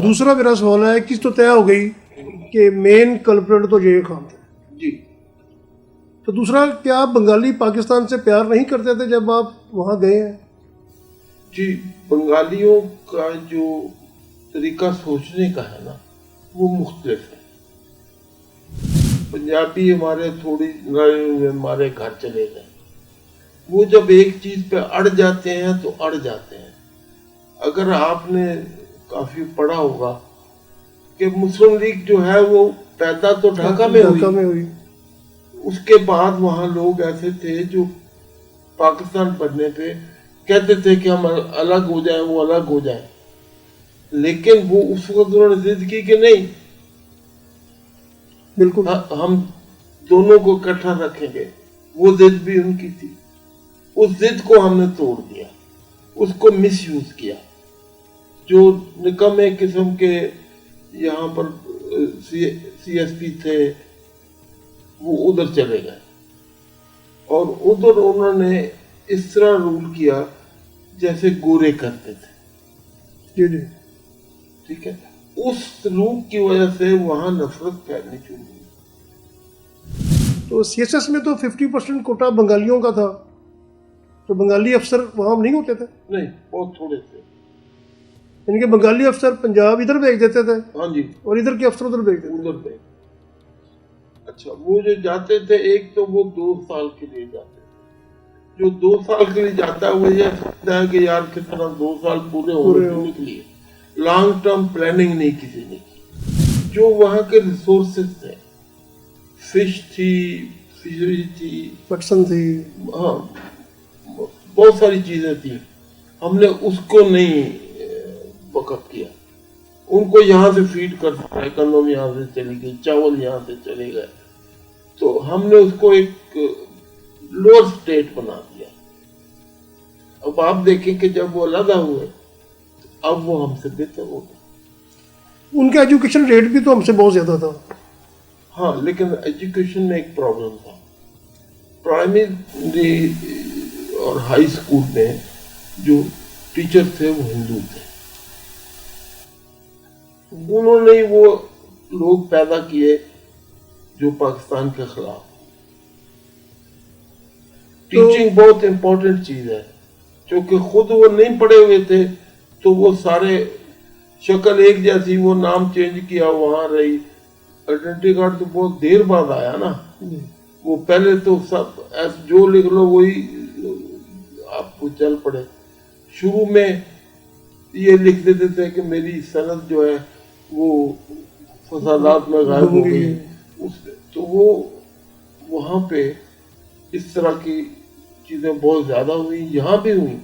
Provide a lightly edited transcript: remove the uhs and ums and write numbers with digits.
دوسرا میرا سوال ہے، چیز تو طے ہو گئی کہ مین کلپریٹ تو یہ خان تھے جی. تو دوسرا، کیا آپ بنگالی پاکستان سے پیار نہیں کرتے تھے جب آپ وہاں گئے ہیں؟ جی، بنگالیوں کا جو طریقہ سوچنے کا ہے نا وہ مختلف ہے. پنجابی ہمارے تھوڑی لڑائی ہوئے ہمارے گھر چلے گئے، وہ جب ایک چیز پہ اڑ جاتے ہیں تو اڑ جاتے ہیں. اگر آپ نے کافی پڑھا ہوگا کہ مسلم لیگ جو ہے وہ پیدا تو ڈھاکہ میں ہوئی، اس کے بعد وہاں لوگ ایسے تھے جو پاکستان بننے پہ کہتے تھے کہ ہم الگ ہو جائیں، وہ الگ ہو جائیں، لیکن وہ اس وقت انہوں نے ضد کی کہ نہیں، بالکل ہم دونوں کو اکٹھا رکھیں گے. وہ ضد بھی ان کی تھی. اس ضد کو ہم نے توڑ دیا، اس کو مس یوز کیا. جو نکمے قسم کے یہاں پر سی ایس پی تھے وہ ادھر چلے گئے، اور ادھر انہوں نے اس طرح رول کیا جیسے گورے کرتے تھے. جی جی، ٹھیک ہے. اس سلوک کی وجہ سے وہاں نفرت پھیلنی شروع ہوئی. تو سی ایس ایس میں تو 50% کوٹا بنگالیوں کا تھا، تو بنگالی افسر وہاں نہیں ہوتے تھے؟ نہیں، بہت تھوڑے تھے. یعنی کہ بنگالی افسر پنجاب ادھر بھیج دیتے تھے ہاں جی، اور ادھر کے افسر ادھر بھیج دیتے ادھر پہ. اچھا، وہ جو جاتے تھے ایک تو وہ 2 سال کے لیے جاتے تھے. جو 2 سال کے لیے جاتا ہے وہ یہ سمجھتا ہے کہ یار کس طرح 2 سال پورے ہونے کے لیے لانگ ٹرم پلاننگ نہیں کسی نے کی. جو وہاں کے ریسورسز تھے، فش تھی، فشری تھی، پٹسن تھی، ہاں بہت ساری چیزیں تھیں، ہم نے اس کو نہیں وقف کیا. ان کو یہاں سے فیڈ کر سکتا ہے، گندم یہاں سے چلی گئی، چاول یہاں سے چلے گئے، تو ہم نے اس کو ایک لوور سٹیٹ بنا دیا. اب آپ دیکھیں کہ جب وہ علیحدہ ہوئے اب وہ ہم سے بہتر ہو گئے. ان کا ایجوکیشن ریٹ بھی تو ہم سے بہت زیادہ تھا. ہاں، لیکن ایجوکیشن میں ایک پرابلم تھا. پرائمری اور ہائی اسکول میں جو ٹیچر تھے وہ ہندو تھے. انہوں نے وہ لوگ پیدا کیے جو پاکستان کے خلاف. ٹیچنگ بہت امپورٹنٹ چیز ہے، کیونکہ خود وہ نہیں پڑھے ہوئے تھے تو وہ سارے شکل ایک جیسی، وہ نام چینج کیا وہاں رہی. آئیڈینٹی کارڈ تو بہت دیر بعد آیا نا. وہ پہلے تو سب جو لکھ لو وہی آپ کو چل پڑے. شروع میں یہ لکھ دیتے تھے کہ میری سند جو ہے وہ فسادات میں غائب ہو گئی. تو وہ وہاں پہ اس طرح کی چیزیں بہت زیادہ ہوئی، یہاں بھی ہوئی.